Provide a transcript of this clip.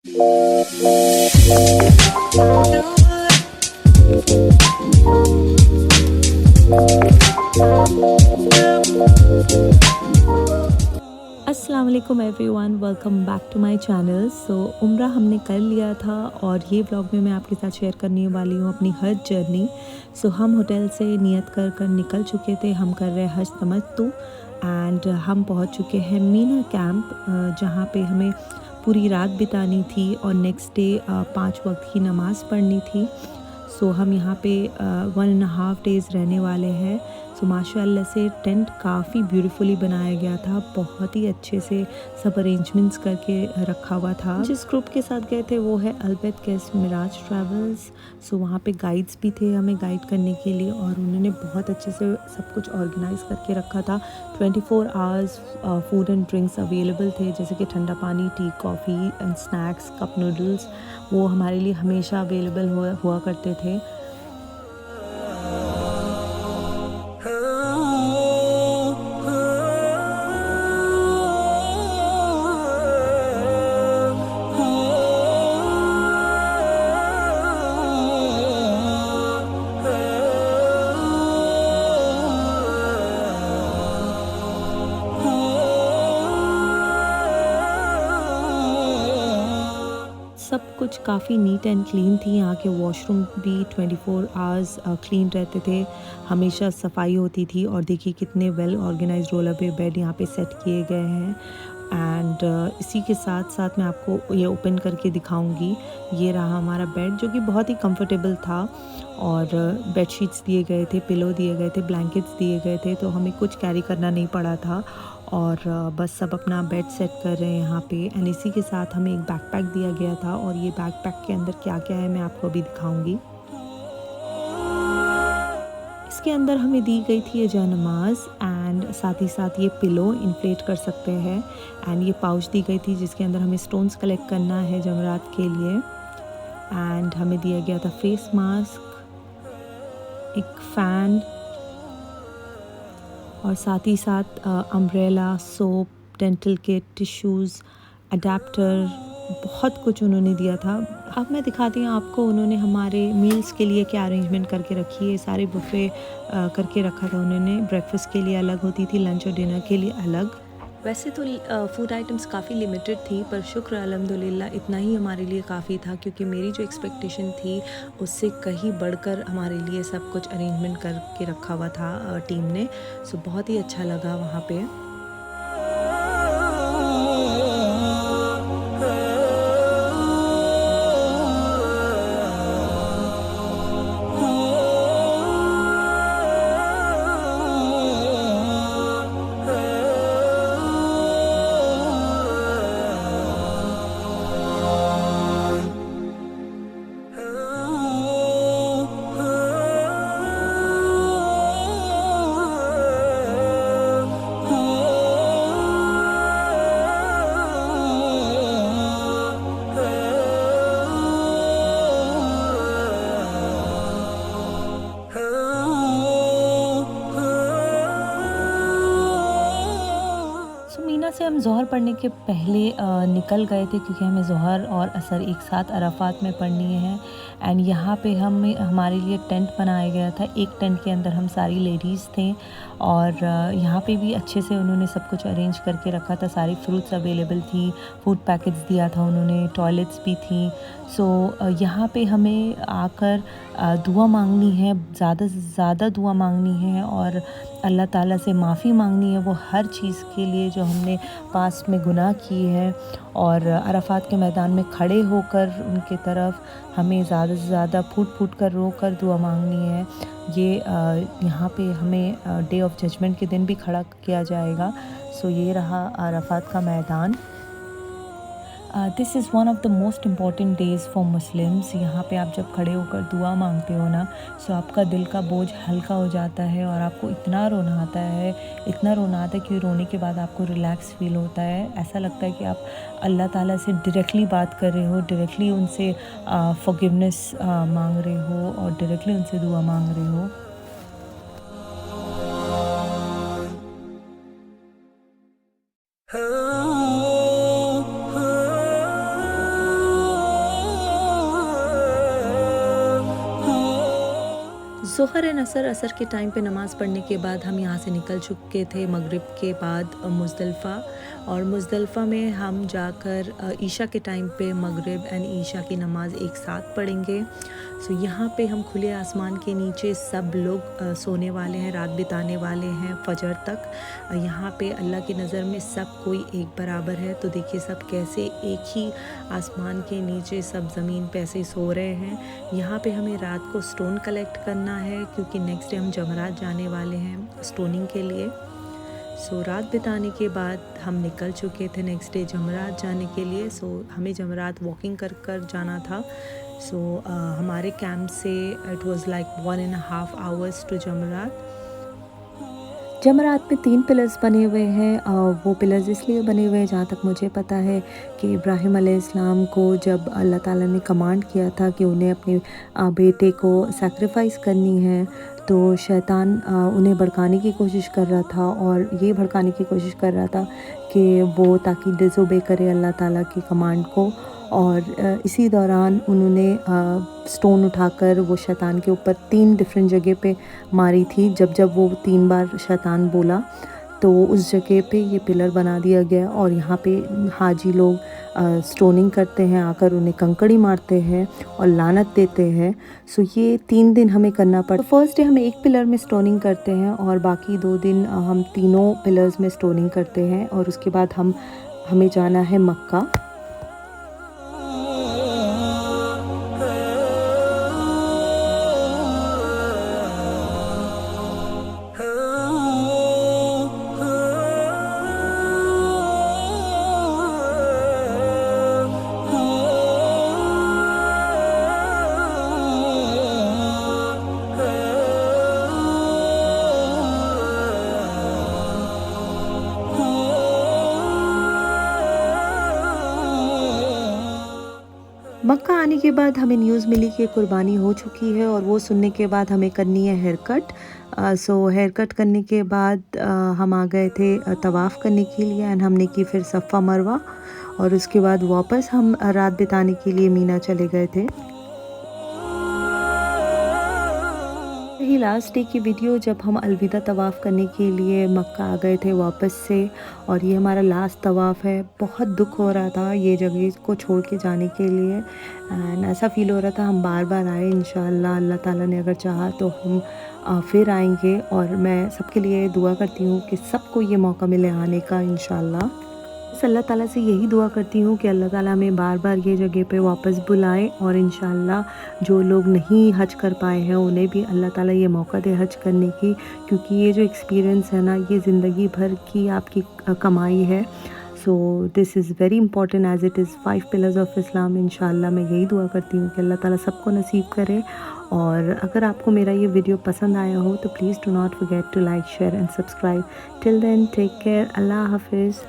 अस्सलाम वालेकुम everyone, welcome back to my channel. उम्रा हमने कर लिया था और ये व्लॉग में मैं आपके साथ शेयर करने वाली हूँ अपनी हज जर्नी। हम होटल से नियत कर कर निकल चुके थे, हम कर रहे हज तमत्तु एंड हम पहुँच चुके हैं मीना कैंप, जहाँ पे हमें पूरी रात बितानी थी और नेक्स्ट डे 5 वक्त की नमाज़ पढ़नी थी। हम यहाँ पे 1.5 डेज़ रहने वाले हैं। माशाल्लाह से टेंट काफ़ी ब्यूटीफुली बनाया गया था, बहुत ही अच्छे से सब अरेंजमेंट्स करके रखा हुआ था। जिस ग्रुप के साथ गए थे वो है अल्बेत केस मिराज ट्रैवल्स। वहाँ पे गाइड्स भी थे हमें गाइड करने के लिए और उन्होंने बहुत अच्छे से सब कुछ ऑर्गेनाइज़ करके रखा था। 24 hours food and drinks available थे, जैसे कि ठंडा पानी, T, coffee and snacks, cup noodles, वो हमारे लिए हमेशा अवेलेबल हुआ करते थे। सब कुछ काफ़ी नीट एंड क्लीन थी। यहाँ के वॉशरूम भी 24 आवर्स क्लीन रहते थे, हमेशा सफाई होती थी। और देखिए कितने वेल ऑर्गेनाइज्ड रोल पे बेड यहाँ पे सेट किए गए हैं। एंड इसी के साथ साथ मैं आपको ये ओपन करके दिखाऊंगी। ये रहा हमारा बेड, जो कि बहुत ही कंफर्टेबल था। और बेडशीट्स दिए गए थे, पिलो दिए गए थे, ब्लैंकेट्स दिए गए थे, तो हमें कुछ कैरी करना नहीं पड़ा था। और बस सब अपना बेड सेट कर रहे हैं यहाँ पे। एंड इसी के साथ हमें एक बैकपैक दिया गया था और ये बैकपैक के अंदर क्या क्या है मैं आपको अभी दिखाऊंगी। इसके अंदर हमें दी गई थी ये जानमाज एंड साथ ही साथ ये पिलो इन्फ्लेट कर सकते हैं। एंड ये पाउच दी गई थी जिसके अंदर हमें स्टोन्स कलेक्ट करना है जमरात के लिए। एंड हमें दिया गया था फेस मास्क, एक फ़ैन और साथ ही साथ umbrella, soap, dental kit, tissues, adapter, बहुत कुछ उन्होंने दिया था। अब मैं दिखाती हूँ आपको उन्होंने हमारे मील्स के लिए क्या अरेंजमेंट करके रखी है। सारे बुफ़े करके रखा था उन्होंने। ब्रेकफास्ट के लिए अलग होती थी, लंच और डिनर के लिए अलग। वैसे तो फूड आइटम्स काफ़ी लिमिटेड थी, पर शुक्र अल्हम्दुलिल्लाह इतना ही हमारे लिए काफ़ी था, क्योंकि मेरी जो एक्सपेक्टेशन थी उससे कहीं बढ़कर हमारे लिए सब कुछ अरेंजमेंट करके रखा हुआ था टीम ने। बहुत ही अच्छा लगा वहाँ पे। मीना से हम ज़ोहर पढ़ने के पहले निकल गए थे, क्योंकि हमें ज़ोहर और असर एक साथ अराफात में पढ़नी है। एंड यहाँ पे हमारे लिए टेंट बनाया गया था। एक टेंट के अंदर हम सारी लेडीज़ थे और यहाँ पे भी अच्छे से उन्होंने सब कुछ अरेंज करके रखा था। सारी फ्रूट्स अवेलेबल थी, फूड पैकेट्स दिया था उन्होंने, टॉयलेट्स भी थी। यहाँ पे हमें आकर दुआ मांगनी है, ज़्यादा से ज़्यादा दुआ मांगनी है और अल्लाह ताला से माफ़ी मांगनी है वो हर चीज़ के लिए जो हमने पास्ट में गुनाह किए हैं। और अराफात के मैदान में खड़े होकर उनके तरफ हमें ज़्यादा से ज़्यादा फूट फूट कर रो कर दुआ मांगनी है। ये यहाँ पे हमें डे ऑफ जजमेंट के दिन भी खड़ा किया जाएगा। ये रहा अराफात का मैदान। This is one of the most important days for Muslims. यहाँ पे आप जब खड़े होकर दुआ मांगते हो ना, आपका दिल का बोझ हल्का हो जाता है और आपको इतना रोना आता है, इतना रोना आता है कि रोने के बाद आपको रिलैक्स फील होता है। ऐसा लगता है कि आप अल्लाह ताला से डायरेक्टली बात कर रहे हो, डायरेक्टली उनसे फॉरगिवनेस मांग रहे हो और डायरेक्टली उनसे दुआ मांग रहे हो। ज़ोहर एंड असर के टाइम पे नमाज़ पढ़ने के बाद हम यहाँ से निकल चुके थे मगरिब के बाद मुज़दलिफ़ा, और मुज़दलिफ़ा में हम जाकर ईशा के टाइम पे मगरिब एंड ईशा की नमाज़ एक साथ पढ़ेंगे। सो यहाँ पे हम खुले आसमान के नीचे सब लोग सोने वाले हैं, रात बिताने वाले हैं फजर तक। यहाँ पे अल्लाह की नज़र में सब कोई एक बराबर है। तो देखिए सब कैसे एक ही आसमान के नीचे सब ज़मीन पे ऐसे सो रहे हैं। यहाँ पे हमें रात को स्टोन कलेक्ट करना है क्योंकि नेक्स्ट डे हम जमरात जाने वाले हैं स्टोनिंग के लिए। सो रात बिताने के बाद हम निकल चुके थे नेक्स्ट डे जमरात जाने के लिए। सो हमें जमरात वॉकिंग कर कर जाना था। सो हमारे कैंप से it was like 1.5 hours to Jamarat. Jamarat में 3 पिलर्स बने हुए हैं। वो पिलर्स इसलिए बने हुए हैं, जहाँ तक मुझे पता है, कि इब्राहिम अलैहिस्सलाम को जब अल्लाह ताला ने कमांड किया था कि उन्हें अपने बेटे को सैक्रिफाइस करनी है, तो शैतान उन्हें भड़काने की कोशिश कर रहा था, और ये भड़काने की कोशिश कर रहा था कि वो ताकि डिसोबे करे अल्लाह ताला की कमांड को। और इसी दौरान उन्होंने स्टोन उठाकर वो शैतान के ऊपर 3 डिफरेंट जगह पे मारी थी। जब जब वो 3 बार शैतान बोला तो उस जगह पे ये पिलर बना दिया गया, और यहाँ पे हाजी लोग स्टोनिंग करते हैं, आकर उन्हें कंकड़ी मारते हैं और लानत देते हैं। सो ये 3 दिन हमें करना पड़ता। फर्स्ट डे हम एक पिलर में स्टोनिंग करते हैं और बाकी 2 दिन हम तीनों पिलर्स में स्टोनिंग करते हैं, और उसके बाद हमें जाना है मक्का। मक्का आने के बाद हमें न्यूज़ मिली कि कुर्बानी हो चुकी है, और वो सुनने के बाद हमें करनी है हेयर कट। सो हेयर कट करने के बाद हम आ गए थे तवाफ़ करने के लिए, एंड हमने की फिर सफ़ा मरवा, और उसके बाद वापस हम रात बिताने के लिए मीना चले गए थे। यही लास्ट डे की वीडियो जब हम अलविदा तवाफ़ करने के लिए मक्का आ गए थे वापस से, और ये हमारा लास्ट तवाफ़ है। बहुत दुख हो रहा था ये जगह को छोड़ के जाने के लिए, एंड ऐसा फ़ील हो रहा था हम बार बार आए। इंशाअल्लाह अल्लाह ताला ने अगर चाहा तो हम फिर आएंगे, और मैं सबके लिए दुआ करती हूँ कि सबको ये मौका मिले आने का इंशाअल्लाह। बस अल्लाह ताला से यही दुआ करती हूँ कि अल्लाह ताला हमें बार बार ये जगह पे वापस बुलाए, और इंशाअल्लाह जो लोग नहीं हज कर पाए हैं उन्हें भी अल्लाह ताला ये मौका दे हज करने की, क्योंकि ये जो एक्सपीरियंस है ना, ये ज़िंदगी भर की आपकी कमाई है। So this is very important as it is 5 pillars of Islam. इंशाअल्लाह मैं यही दुआ करती हूँ कि अल्लाह ताला सबको नसीब करे। और अगर आपको मेरा ये वीडियो पसंद आया हो तो please do not forget to like, share and subscribe. Till then take care, अल्लाह हाफिज़।